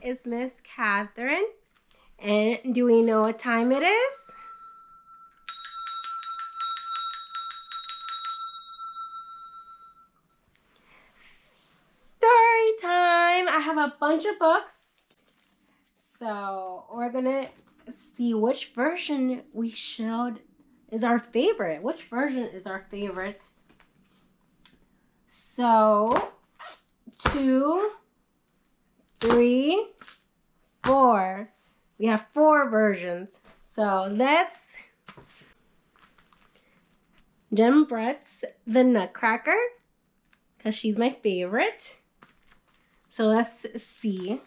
is Miss Catherine. And do we know what time it is? Story time! I have a bunch of books. So we're gonna see which version is our favorite. Which version is our favorite? So 2, 3, 4. We have 4 versions. So let's Jen Brett's The Nutcracker, because she's my favorite. So let's see.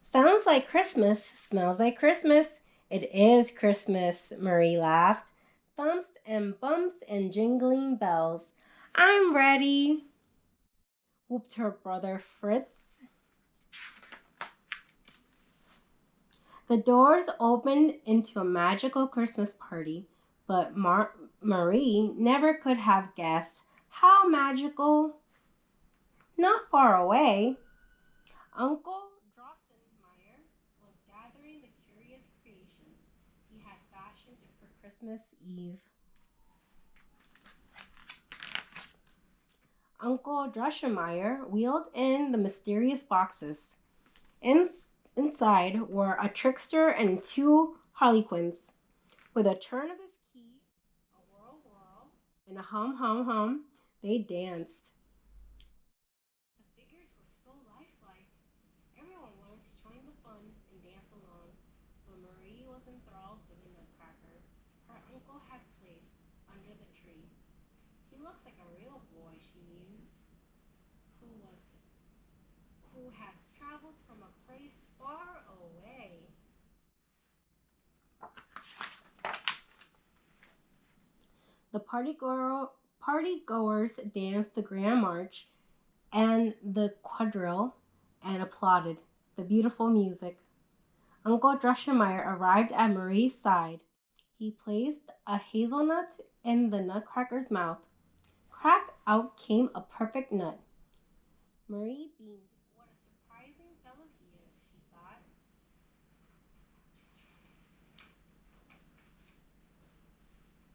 Sounds like Christmas, smells like Christmas. It is Christmas, Marie laughed. Thumps and bumps and jingling bells. I'm ready, whooped her brother Fritz. The doors opened into a magical Christmas party, but Marie never could have guessed how magical. Not far away, Uncle Drosselmeyer was gathering the curious creations he had fashioned for Christmas Eve. Uncle Drosselmeyer wheeled in the mysterious boxes. Inside were a trickster and 2 harlequins. With a turn of his key, a whirl whirl, and a hum hum hum, they danced. The figures were so lifelike. Everyone wanted to join the fun and dance along, but Marie was enthralled with the Nutcracker her uncle had placed under the tree. He looks like a real boy, she mused, who has traveled from a place far away. The partygoers danced the Grand March and the quadrille and applauded the beautiful music. Uncle Drosselmeyer arrived at Marie's side. He placed a hazelnut in the Nutcracker's mouth. Crack out came a perfect nut. Marie beamed. What a surprising fellow he is, she thought.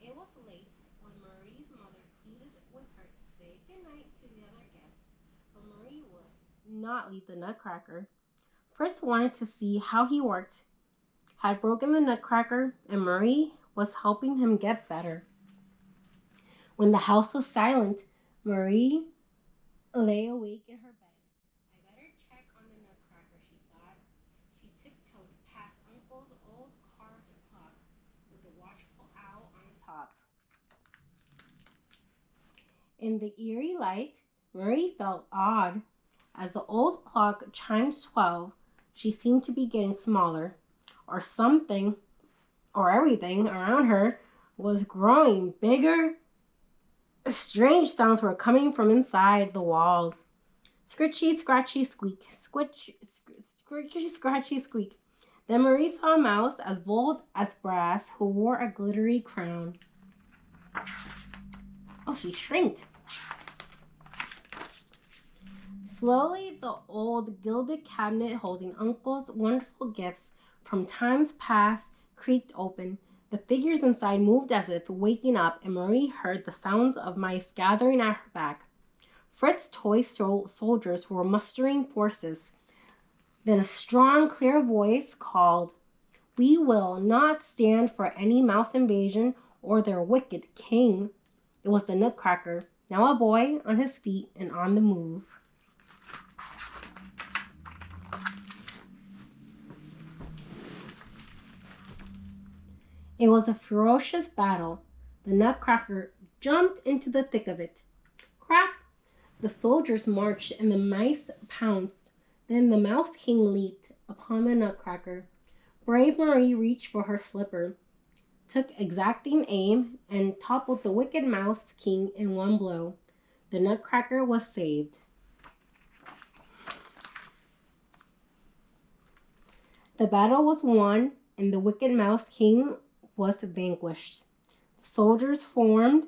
It was late when Marie's mother pleaded with her to say goodnight to the other guests, but Marie would not leave the Nutcracker. Fritz wanted to see how he worked, had broken the Nutcracker, and Marie was helping him get better. When the house was silent, Marie lay awake in her bed. I better check on the Nutcracker, she thought. She tiptoed past Uncle's old carved clock with the watchful owl on top. In the eerie light, Marie felt odd. As the old clock chimed 12, she seemed to be getting smaller, or something, or everything around her was growing bigger. Strange sounds were coming from inside the walls. Scritchy, scratchy, squeak. Scritchy, scratchy, squeak. Then Marie saw a mouse as bold as brass who wore a glittery crown. Oh, she shrinked. Slowly, the old gilded cabinet holding Uncle's wonderful gifts from times past creaked open. The figures inside moved as if waking up, and Marie heard the sounds of mice gathering at her back. Fritz's toy soldiers were mustering forces. Then a strong, clear voice called, "We will not stand for any mouse invasion or their wicked king." It was the Nutcracker, now a boy on his feet and on the move. It was a ferocious battle. The Nutcracker jumped into the thick of it. Crack! The soldiers marched and the mice pounced. Then the Mouse King leaped upon the Nutcracker. Brave Marie reached for her slipper, took exacting aim, and toppled the wicked Mouse King in one blow. The Nutcracker was saved. The battle was won, and the wicked Mouse King was vanquished. The soldiers formed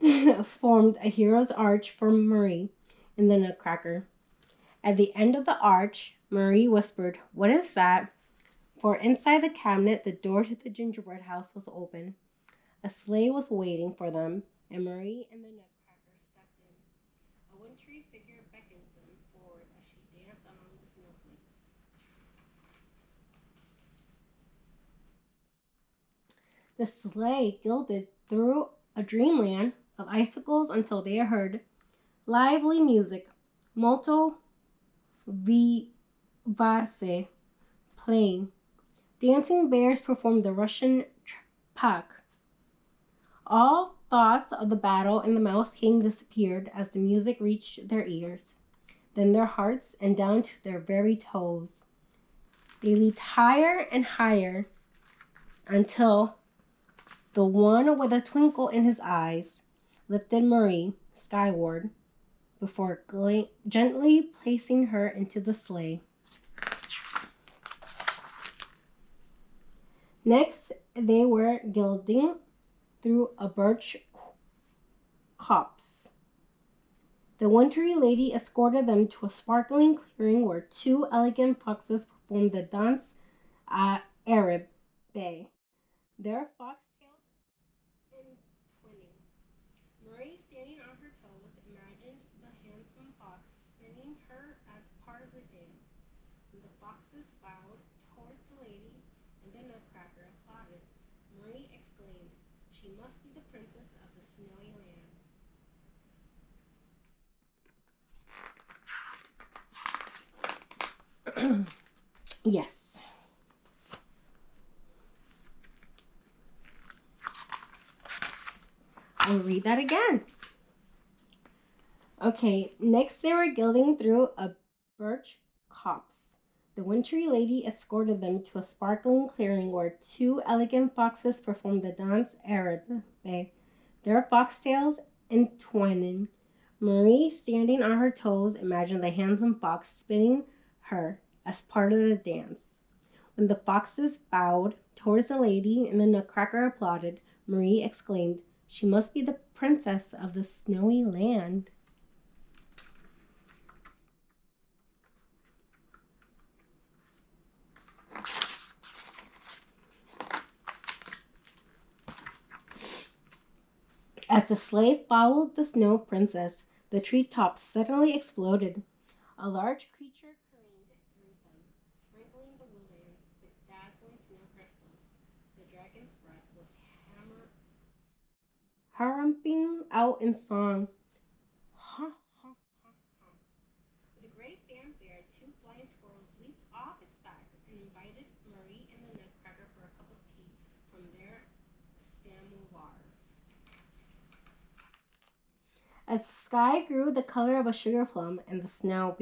a hero's arch for Marie and the Nutcracker. At the end of the arch, Marie whispered, "What is that?" For inside the cabinet, the door to the gingerbread house was open. A sleigh was waiting for them, and Marie and the Nutcracker stepped in. A wintry figure beckoned them forward as she danced among the snowflakes. The sleigh glided through a dreamland of icicles until they heard lively music, molto vivace, playing. Dancing bears performed the Russian pak. All thoughts of the battle and the Mouse King disappeared as the music reached their ears, then their hearts, and down to their very toes. They leaped higher and higher until the one with a twinkle in his eyes lifted Marie skyward before gently placing her into the sleigh. Next, they were gliding through a birch copse. The wintry lady escorted them to a sparkling clearing where two elegant foxes performed the dance Arabe. Their foxtails entwining. Marie, standing on her toes, imagined the handsome fox spinning her as part of the dance. When the foxes bowed towards the lady and the Nutcracker applauded, Marie exclaimed, "She must be the princess of the snowy land." Yes. I'll read that again. Okay, next they were gliding through a birch copse. The wintry lady escorted them to a sparkling clearing where two elegant foxes performed the dance Arabe, their foxtails entwining. Marie, standing on her toes, imagined the handsome fox spinning her as part of the dance. When the foxes bowed towards the lady and the Nutcracker applauded, Marie exclaimed, "She must be the princess of the snowy land." As the sleigh followed the snow princess, the treetops suddenly exploded. A large creature careened through them, sprinkling the woodland with dazzling snow crystals. The dragon's breath was harping out in song. Ha, ha, ha, ha. With a great fanfare, two flying squirrels leaped off its back and invited Marie and the Nutcracker for a cup of tea from their samovar. As the sky grew the color of a sugar plum and the snow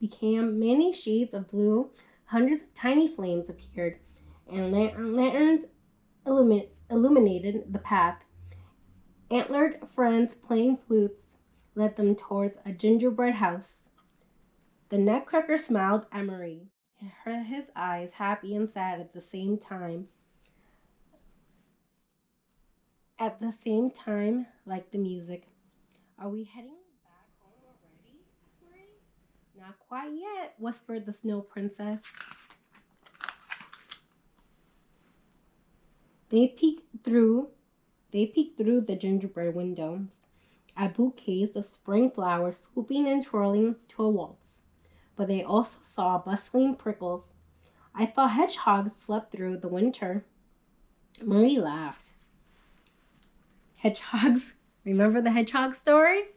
became many shades of blue, hundreds of tiny flames appeared, and lanterns illuminated the path. Antlered friends playing flutes led them towards a gingerbread house. The Nutcracker smiled at Marie, his eyes happy and sad at the same time. Like the music. "Are we heading back home already?" asked Marie. "Not quite yet," whispered the Snow Princess. They peeked through the gingerbread windows at bouquets of spring flowers swooping and twirling to a waltz. But they also saw bustling prickles. "I thought hedgehogs slept through the winter." Marie laughed. "Hedgehogs? Remember the hedgehog story?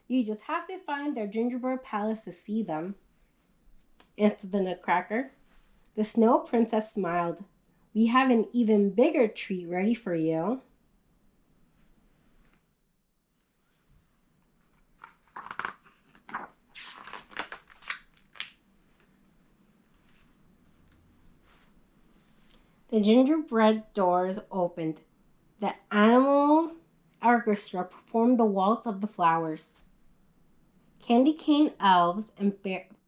You just have to find their gingerbread palace to see them," answered the Nutcracker. The Snow Princess smiled. "We have an even bigger treat ready for you." The gingerbread doors opened. The animal orchestra performed the waltz of the flowers. Candy cane elves and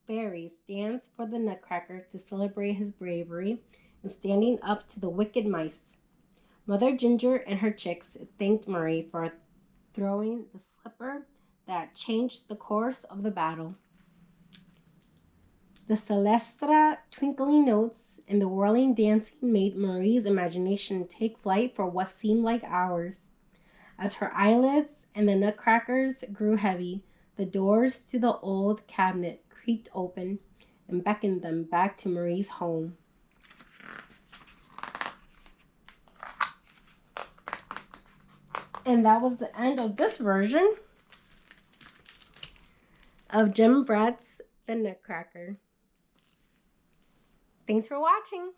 fairies dance for the Nutcracker to celebrate his bravery in standing up to the wicked mice. Mother Ginger and her chicks thanked Marie for throwing the slipper that changed the course of the battle. The celestra twinkling notes and the whirling dancing made Marie's imagination take flight for what seemed like hours. As her eyelids and the Nutcrackers grew heavy, the doors to the old cabinet creaked open and beckoned them back to Marie's home. And that was the end of this version of Jim Brett's The Nutcracker. Thanks for watching.